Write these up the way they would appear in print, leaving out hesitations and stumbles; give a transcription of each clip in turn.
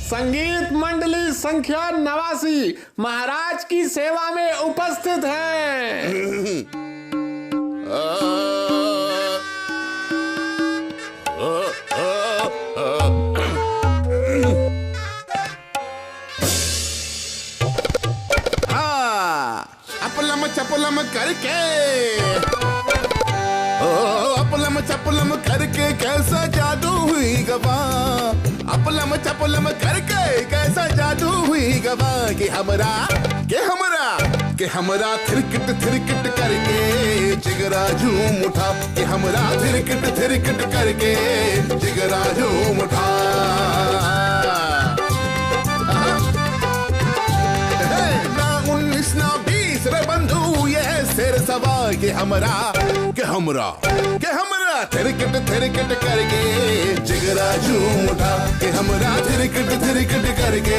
संगीत मंडली संख्या 89 महाराज की सेवा में उपस्थित है। अपलम चपलम करके अपलम चपलम करके कैसा जादू हुई गवा। अपलम चपलम करके कैसा जादू हुई गवा कि हमरा थिरकिट थिरकिट करके जिगरा झूम उठा कि हमरा थिरकिट करके जिगरा झूम उठा। ना 19 ना 20 रे बंधु ये सिर सवा कि हमरा थिरकिट करके जिगरा झूम उठा कि हमरा थिरकिट करके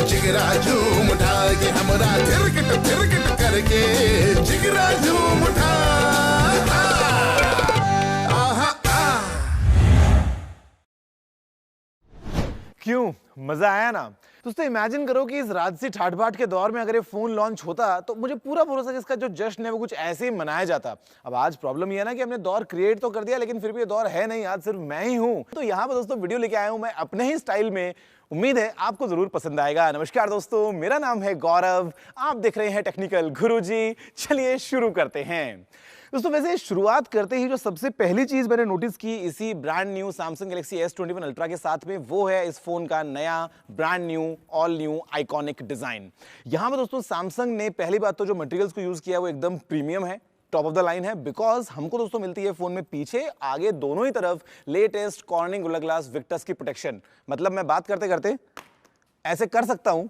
जिगरा झूम उठा कि हमरा थिरकिट करके जिगरा झूम उठा। क्यों मजा आया ना। दोस्तों इमेजिन करो कि इस राजसी ठाट बाट के दौर में अगर ये फोन लॉन्च होता तो मुझे पूरा भरोसा कि इसका जो जश्न है वो कुछ ऐसे ही मनाया जाता। अब आज प्रॉब्लम ये है ना कि हमने दौर क्रिएट तो कर दिया लेकिन फिर भी ये दौर है नहीं, आज सिर्फ मैं ही हूं। तो यहाँ पर दोस्तों वीडियो लेके आया हूं मैं अपने ही स्टाइल में, उम्मीद है आपको जरूर पसंद आएगा। नमस्कार दोस्तों, मेरा नाम है गौरव, आप देख रहे हैं टेक्निकल गुरुजी। चलिए शुरू करते हैं। दोस्तों वैसे शुरुआत करते ही जो सबसे पहली चीज मैंने नोटिस की इसी brand new Samsung Galaxy S21 Ultra के साथ में, वो है इस फोन का नया brand new all new iconic design. यहां पर दोस्तों सैमसंग ने पहली बात तो जो मटेरियल्स को यूज किया है वो एकदम प्रीमियम है, टॉप ऑफ द लाइन है। बिकॉज हमको दोस्तों मिलती है फोन में पीछे आगे दोनों ही तरफ latest cornering gorilla glass Victus की प्रोटेक्शन। मतलब मैं बात करते करते ऐसे कर सकता हूं,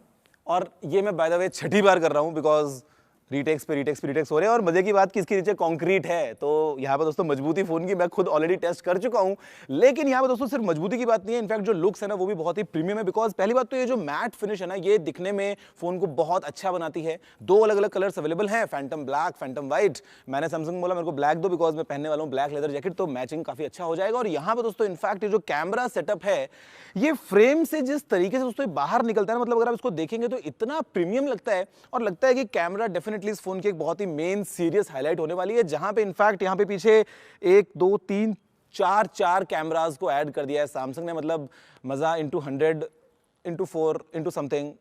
और ये मैं बाय द वे छठी बार कर रहा हूं बिकॉज रीटेक्स पे रीटेक्स हो रहे हैं। और मजे की बात कि इसके नीचे कंक्रीट है, तो यहाँ पर दोस्तों मजबूती फोन की मैं खुद ऑलरेडी टेस्ट कर चुका हूँ। लेकिन यहाँ पर दोस्तों सिर्फ मजबूती की बात नहीं है, इनफैक्ट जो लुक्स है ना वो भी बहुत ही प्रीमियम है। बिकॉज पहली बात तो ये जो मैट फिनिश है ना ये दिखने में फोन को बहुत अच्छा बनाती है। दो अलग अलग कलर्स अवेलेबल हैं, फैंटम ब्लैक, फैंटम व्हाइट। मैंने सैमसंग बोला मेरे को ब्लैक दो बिकॉज मैं पहनने वाला हूँ ब्लैक लेदर जैकेट, तो मैचिंग काफी अच्छा हो जाएगा। और यहाँ पर दोस्तों इनफैक्ट ये जो कैमरा सेटअप है ये फ्रेम से जिस तरीके से दोस्तों बाहर निकलता है ना, मतलब अगर आप इसको देखेंगे तो इतना प्रीमियम लगता है। और लगता है कि कैमरा डेफिनेटली इस फोन की एक बहुत मेन सीरियस हाईलाइट होने वाली है, जहां पे इनफैक्ट यहां पे पीछे 1 2 3 4 कैमरास को ऐड कर दिया है सैमसंग ने। मतलब मजा इंटू 100 इंटू 4 इंटू समथिंग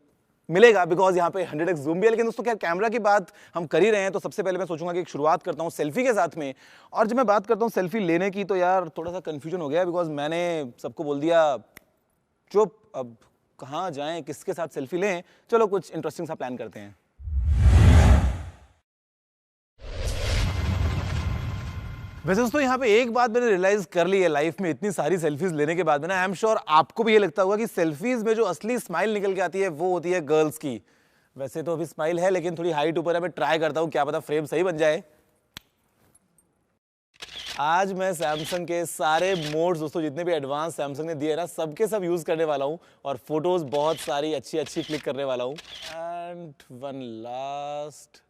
मिलेगा बिकॉज यहाँ पे 100x जूम भी है। लेकिन दोस्तों क्या कैमरा की बात हम कर ही रहे हैं तो सबसे पहले मैं सोचूंगा कि एक शुरुआत करता हूँ सेल्फी के साथ में। और जब मैं बात करता हूँ सेल्फी लेने की तो यार थोड़ा सा कंफ्यूजन हो गया बिकॉज मैंने सबको बोल दिया चुप, अब कहाँ जाएं किसके साथ सेल्फी लें। चलो कुछ इंटरेस्टिंग सा प्लान करते हैं। वैसे दोस्तों यहाँ पे एक बात मैंने रियलाइज कर ली है लाइफ में इतनी सारी सेल्फीज लेने के बाद में ना, आई एम श्योर आपको भी ये लगता होगा कि सेल्फीज में जो असली स्माइल निकल के आती है वो होती है गर्ल्स की। वैसे तो अभी स्माइल है लेकिन थोड़ी हाइट ऊपर है, मैं ट्राई करता हूँ, क्या पता फ्रेम सही बन जाए। आज मैं सैमसंग के सारे मोड्स दोस्तों जितने भी एडवांस सैमसंग ने दिए ना सबके सब यूज करने वाला हूँ और फोटोज बहुत सारी अच्छी क्लिक करने वाला हूँ। एंड वन लास्ट,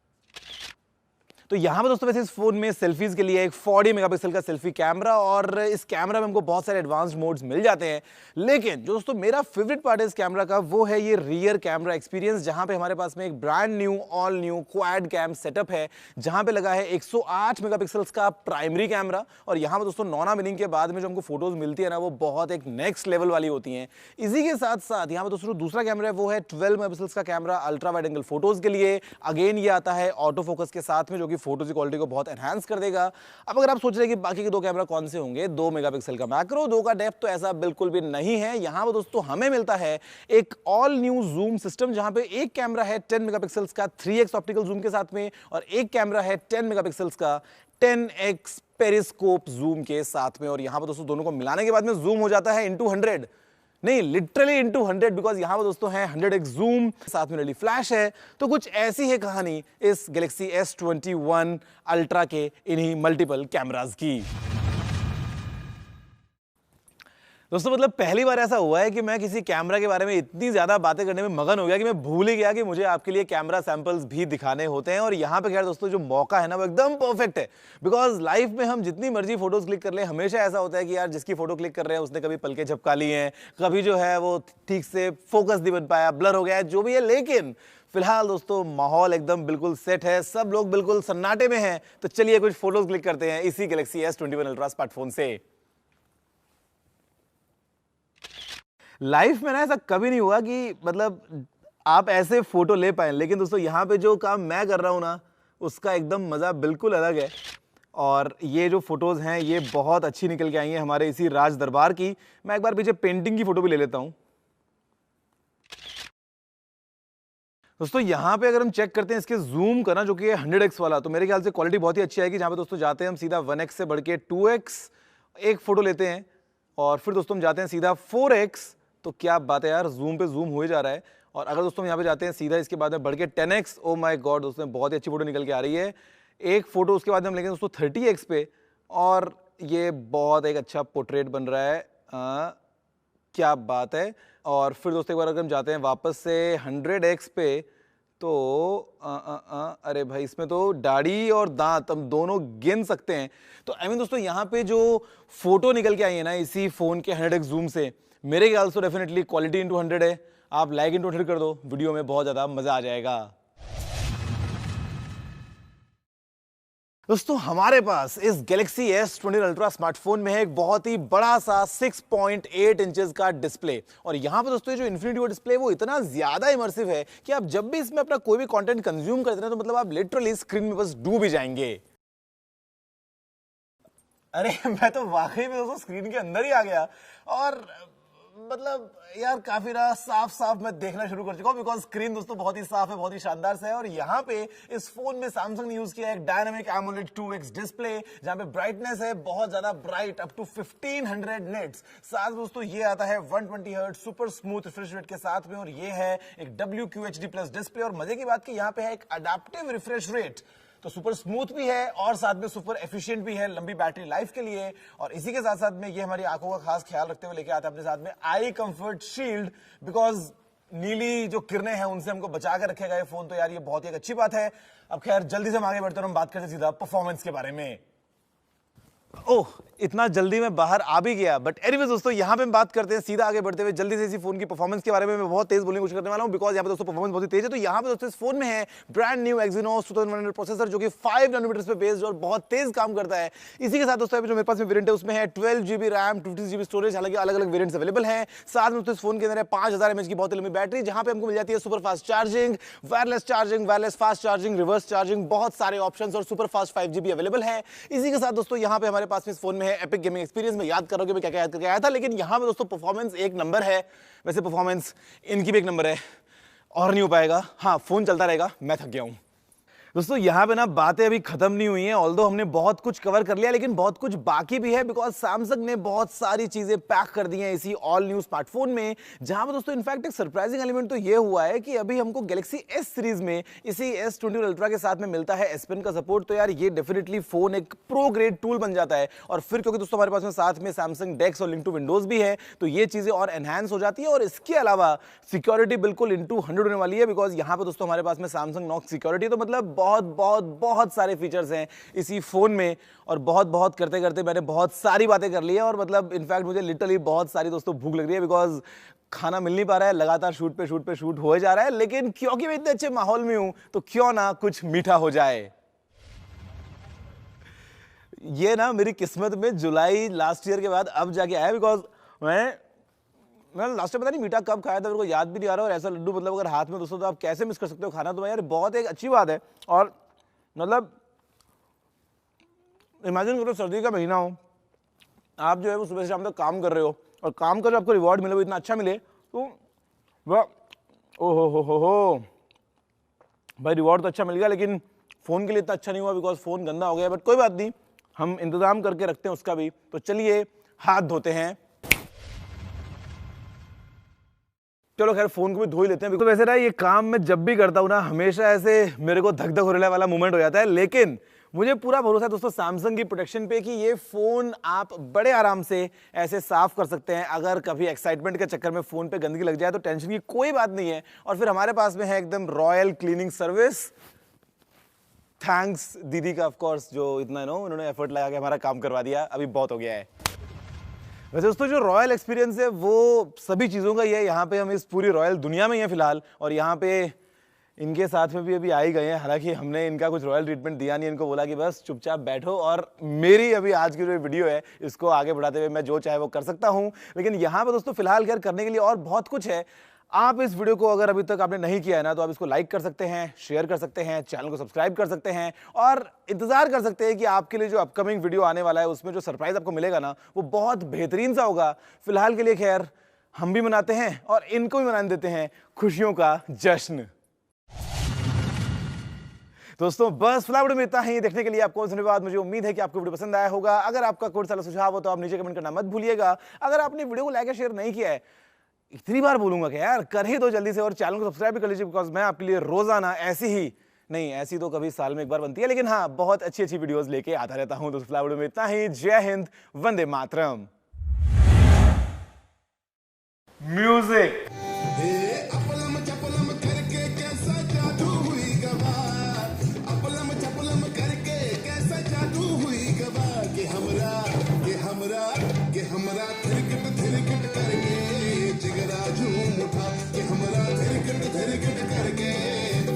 तो यहाँ पर दोस्तों वैसे इस फोन में सेल्फीज के लिए एक 40 मेगापिक्सल का सेल्फी कैमरा, और इस कैमरा में हमको बहुत सारे एडवांस्ड मोड्स मिल जाते हैं। लेकिन जो दोस्तों मेरा फेवरेट पार्ट है इस कैमरा का वो है ये रियर कैमरा एक्सपीरियंस, जहां पे हमारे पास में एक brand new all new quad cam setup है, जहां पे लगा है 108 मेगापिक्सल्स का प्राइमरी कैमरा। और यहाँ पर दोस्तों नॉना बिनिंग के बाद में जो हमको फोटोज मिलती है ना वो बहुत एक नेक्स्ट लेवल वाली होती है। इसी के साथ साथ यहाँ पर दोस्तों दूसरा कैमरा है वो है 12 मेगापिक्सल्स का camera ultra wide angle photos के लिए। अगेन ये आता है ऑटो फोकस के साथ में जो कि फोटोज की क्वालिटी को बहुत एनहांस कर देगा। अब अगर आप सोच रहे हैं कि बाकी के दो कैमरा कौन से होंगे, 2 मेगापिक्सल का मैक्रो, 2 का डेप्थ, तो ऐसा बिल्कुल भी नहीं है। यहां पर दोस्तों हमें मिलता है एक ऑल न्यू जूम सिस्टम, जहां पे एक कैमरा है 10 मेगापिक्सल्स का 3x ऑप्टिकल जूम के साथ में, और एक कैमरा है 10 मेगापिक्सल्स का 10x पेरिस्कोप जूम के साथ में। और यहां पर दोस्तों दोनों को मिलाने के बाद में जूम हो जाता है इंटू 100, नहीं लिटरली इंटू 100, बिकॉज यहां पर दोस्तों है 100x जूम, साथ में रली फ्लैश है। तो कुछ ऐसी है कहानी इस गैलेक्सी S21 अल्ट्रा के इन्हीं मल्टीपल कैमरास की। दोस्तों मतलब पहली बार ऐसा हुआ है कि मैं किसी कैमरा के बारे में इतनी ज्यादा बातें करने में मगन हो गया कि मैं भूल ही गया कि मुझे आपके लिए कैमरा सैंपल्स भी दिखाने होते हैं। और यहाँ पे खैर दोस्तों जो मौका है ना वो एकदम परफेक्ट है, बिकॉज लाइफ में हम जितनी मर्जी फोटोज क्लिक कर ले, हमेशा ऐसा होता है कि यार जिसकी फोटो क्लिक कर रहे हैं उसने कभी पलके झपका ली हैं, कभी जो है वो ठीक से फोकस नहीं बन पाया, ब्लर हो गया, जो भी है। लेकिन फिलहाल दोस्तों माहौल एकदम बिल्कुल सेट है, सब लोग बिल्कुल सन्नाटे में हैं। तो चलिए कुछ फोटोज क्लिक करते हैं इसी गैलेक्सी S21 अल्ट्रा स्मार्टफोन से। लाइफ में ना ऐसा कभी नहीं हुआ कि मतलब आप ऐसे फोटो ले पाए, लेकिन दोस्तों यहाँ पे जो काम मैं कर रहा हूँ ना उसका एकदम मजा बिल्कुल अलग है। और ये जो फोटोज हैं ये बहुत अच्छी निकल के आई हैं हमारे इसी राज दरबार की। मैं एक बार पीछे पेंटिंग की फोटो भी ले लेता हूँ। दोस्तों यहाँ पे अगर हम चेक करते हैं इसके जूम का ना, जो कि है 100x वाला, तो मेरे ख्याल से क्वालिटी बहुत ही अच्छी आएगी। जहाँ पे दोस्तों जाते हैं हम सीधा 1x से बढ़ के 2x एक फोटो लेते हैं और फिर दोस्तों हम जाते हैं सीधा 4x। तो क्या बात है यार, जूम पे जूम हो ही जा रहा है। और अगर दोस्तों हम यहाँ पे जाते हैं सीधा इसके बाद में बढ़ के 10x, ओ माय गॉड दोस्तों बहुत ही अच्छी फोटो निकल के आ रही है। एक फोटो उसके बाद हम लेंगे दोस्तों 30x पे और ये बहुत एक अच्छा पोर्ट्रेट बन रहा है। क्या बात है। और फिर दोस्तों एक बार अगर हम जाते हैं वापस से 100x पे तो अरे भाई इसमें तो दाढ़ी और दांत हम दोनों गिन सकते हैं। तो आई मीन दोस्तों यहाँ पे जो फोटो निकल के आई है ना इसी फोन के 100x जूम से, मेरे ख्याल से डेफिनेटली क्वालिटी इंटू 100 है। आप लाइक इंटू 100 कर दो, वीडियो में बहुत ज्यादा मजा आ जाएगा। दोस्तों हमारे पास इस गैलेक्सी S21 अल्ट्रा स्मार्टफोन में है एक बहुत ही बड़ा सा 6.8 इंचेस का डिस्प्ले। और यहाँ पे दोस्तों जो इन्फिनिटी डिस्प्ले वो इतना ज्यादा इमर्सिव है कि आप जब भी इसमें अपना कोई भी कंटेंट कंज्यूम करते हैं तो मतलब आप लिटरली स्क्रीन में बस डूब ही जाएंगे। अरे मैं तो वाकई में दोस्तों स्क्रीन के अंदर ही आ गया और मतलब यार काफी ना साफ साफ मैं देखना शुरू कर चुका हूं, बिकॉज स्क्रीन दोस्तों बहुत ही साफ है, बहुत ही शानदार से है। और यहाँ पे इस फोन में सैमसंग ने यूज किया एक डायनामिक एमोलेड 2x डिस्प्ले, जहां पे ब्राइटनेस है बहुत ज्यादा ब्राइट, अप टू 1500 निट्स। साथ दोस्तों ये आता है 120 hertz super smooth refresh rate के साथ में, और ये है एक WQHD+ डिस्प्ले। और मजे की बात की यहाँ पे है एक अडेप्टिव रिफ्रेश रेट, तो सुपर स्मूथ भी है और साथ में सुपर एफिशिएंट भी है लंबी बैटरी लाइफ के लिए। और इसी के साथ साथ में ये हमारी आंखों का खास ख्याल रखते हुए लेके आता है अपने साथ में आई कंफर्ट शील्ड, बिकॉज नीली जो किरणें हैं उनसे हमको बचा कर रखेगा ये फोन। तो यार ये बहुत ही एक अच्छी बात है। अब खैर जल्दी से हम आगे बढ़ते हैं, हम बात करते हैं सीधा परफॉर्मेंस के बारे में। ओह इतना जल्दी मैं बाहर आ भी गया, बट एनीवेज दोस्तों यहाँ पे हम बात करते हैं सीधा आगे बढ़ते हुए जल्दी से इसी फोन की परफॉर्मेंस के बारे में। मैं बहुत तेज बोलने की कोशिश करने वाला हूँ, बिकॉज यहाँ पे दोस्तों परफॉर्मेंस बहुत ही तेज है। तो यहाँ पे दोस्तों इस फोन में है ब्रांड न्यू Exynos 2100 प्रोसेसर, जो कि 5 नैनोमीटर पे बेस्ड और बहुत तेज काम करता है। इसी के साथ दोस्तों जो मेरे पास में वेरिएंट है उसमें है 12GB रैम 256GB स्टोरेज, हालांकि अलग अलग वेरिएंट्स अवेलेबल हैं। साथ में दोस्तों इस फोन के अंदर है 5000 mAh की बहुत लंबी बैटरी, जहां पे हमको मिल जाती है super fast charging, wireless fast charging, reverse charging, बहुत सारे ऑप्शंस और सुपर फास्ट 5G अवेलेबल है। इसी के साथ दोस्तों यहाँ पे हमारे पास में इस फोन में है एपिक गेमिंग एक्सपीरियंस। मैं याद कर रहा हूं कि मैं क्या क्या याद करके आया था, लेकिन यहां पे दोस्तों परफॉर्मेंस एक नंबर है। वैसे परफॉर्मेंस इनकी भी एक नंबर है और नहीं हो पाएगा। हाँ फोन चलता रहेगा, मैं थक गया हूं। दोस्तों यहाँ पे ना बातें अभी खत्म नहीं हुई हैं, ऑल्दो हमने बहुत कुछ कवर कर लिया लेकिन बहुत कुछ बाकी भी है, बिकॉज सैमसंग ने बहुत सारी चीजें पैक कर दी हैं इसी ऑल न्यू स्मार्टफोन में। जहां पर दोस्तों इनफैक्ट एक सरप्राइजिंग एलिमेंट तो ये हुआ है कि अभी हमको गैलेक्सी S सीरीज में इसी S21 अल्ट्रा के साथ में मिलता है S Pen का सपोर्ट। तो यार ये डेफिनेटली फोन एक प्रो ग्रेड टूल बन जाता है। और फिर क्योंकि दोस्तों हमारे पास में साथ में सैमसंग डेक्स और लिंक टू विंडोज भी है, तो ये चीजें और एनहांस हो जाती है। और इसके अलावा सिक्योरिटी बिल्कुल इंटू 100 होने वाली है, बिकॉज यहाँ पे दोस्तों हमारे पास में सैमसंग नॉक सिक्योरिटी। तो मतलब बहुत सारे फीचर्स हैं इसी फोन में। और बहुत करते करते मैंने बहुत सारी बातें कर ली है, और मतलब इनफैक्ट मुझे लिटरली बहुत सारी दोस्तों भूख लग रही है, बिकॉज खाना मिल नहीं पा रहा है, लगातार शूट पे शूट हो जा रहा है। लेकिन क्योंकि मैं इतने अच्छे माहौल में हूं तो क्यों ना कुछ मीठा हो जाए। ये ना मेरी किस्मत में जुलाई लास्ट ईयर के बाद अब जाके आया, बिकॉज मैं लास्ट टाइम पता नहीं मीठा कब खाया था, मेरे को याद भी नहीं आ रहा। और ऐसा लड्डू मतलब अगर हाथ में दोस्तों तो आप कैसे मिस कर सकते हो खाना, तो यार बहुत एक अच्छी बात है। और मतलब इमेजिन करो सर्दी का महीना हो, आप जो है वो सुबह से शाम तक काम कर रहे हो और काम कर आपको रिवॉर्ड मिले, वो इतना अच्छा मिले, तो वाह हो भाई रिवॉर्ड तो अच्छा मिल गया, लेकिन फ़ोन के लिए इतना अच्छा नहीं हुआ बिकॉज फ़ोन गंदा हो गया। बट कोई बात नहीं, हम इंतज़ाम करके रखते हैं उसका भी। तो चलिए हाथ धोते हैं, चलो खैर फोन को भी धो ही लेते हैं। तो वैसे ना ये काम मैं जब भी करता हूँ ना हमेशा ऐसे मेरे को धक धक होने वाला मोमेंट हो जाता है, लेकिन मुझे पूरा भरोसा है दोस्तों सैमसंग की प्रोटेक्शन पे कि ये फोन आप बड़े आराम से ऐसे साफ कर सकते हैं। अगर कभी एक्साइटमेंट के चक्कर में फोन पे गंदगी लग जाए तो टेंशन की कोई बात नहीं है। और फिर हमारे पास में है एकदम रॉयल क्लीनिंग सर्विस। थैंक्स दीदी का ऑफ कोर्स, जो इतना उन्होंने एफर्ट लगा के हमारा काम करवा दिया, अभी बहुत हो गया है। वैसे दोस्तों जो रॉयल एक्सपीरियंस है वो सभी चीज़ों का ही है। यहाँ पे हम इस पूरी रॉयल दुनिया में ही हैं फिलहाल, और यहाँ पे इनके साथ में भी अभी आ ही गए हैं। हालांकि हमने इनका कुछ रॉयल ट्रीटमेंट दिया नहीं, इनको बोला कि बस चुपचाप बैठो और मेरी अभी आज की जो वीडियो है इसको आगे बढ़ाते हुए मैं जो चाहे वो कर सकता हूँ। लेकिन यहाँ पे दोस्तों फिलहाल खैर करने के लिए और बहुत कुछ है। आप इस वीडियो को अगर अभी तक आपने नहीं किया है ना, तो आप इसको लाइक कर सकते हैं, शेयर कर सकते हैं, चैनल को सब्सक्राइब कर सकते हैं और इंतजार कर सकते हैं कि आपके लिए जो अपकमिंग वीडियो आने वाला है उसमें जो सरप्राइज आपको मिलेगा ना वो बहुत बेहतरीन सा होगा। फिलहाल के लिए खैर हम भी मनाते हैं और इनको भी मनाने देते हैं खुशियों का जश्न। दोस्तों बस फिलहाल वीडियो में इतना ही। देखने के लिए आपको धन्यवाद। मुझे उम्मीद है कि आपको वीडियो पसंद आया होगा। अगर आपका कोई सारा सुझाव हो तो आप नीचे कमेंट करना मत भूलिएगा। अगर आपने वीडियो को लाइक और शेयर नहीं किया है, इतनी बार बोलूंगा कि यार कर ही दो जल्दी से, और चैनल को सब्सक्राइब भी कर लीजिए, बिकॉज मैं आपके लिए रोजाना ऐसी तो कभी साल में एक बार बनती है, लेकिन हाँ बहुत अच्छी अच्छी वीडियोस लेके आता रहता हूं। तो फिलहाल वीडियो में इतना ही। जय हिंद, वंदे मातरम। म्यूजिक अपलम चपलम करके कैसा जादू हुई गवा, अपलम चपलम करके कैसा जादू हुई गवा, कि हमरा थिरकट करके जिगरा झूम उठा, कि हमरा थिरकट करके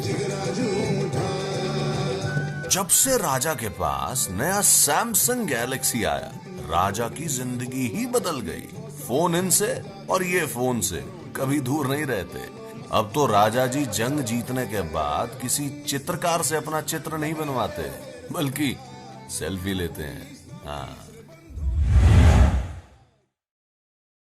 जिगरा झूम उठा। जब से राजा के पास नया सैमसंग गैलेक्सी आया, राजा की जिंदगी ही बदल गई। फोन इनसे और ये फोन से कभी दूर नहीं रहते। अब तो राजा जी जंग जीतने के बाद किसी चित्रकार से अपना चित्र नहीं बनवाते, बल्कि सेल्फी लेते हैं। हाँ।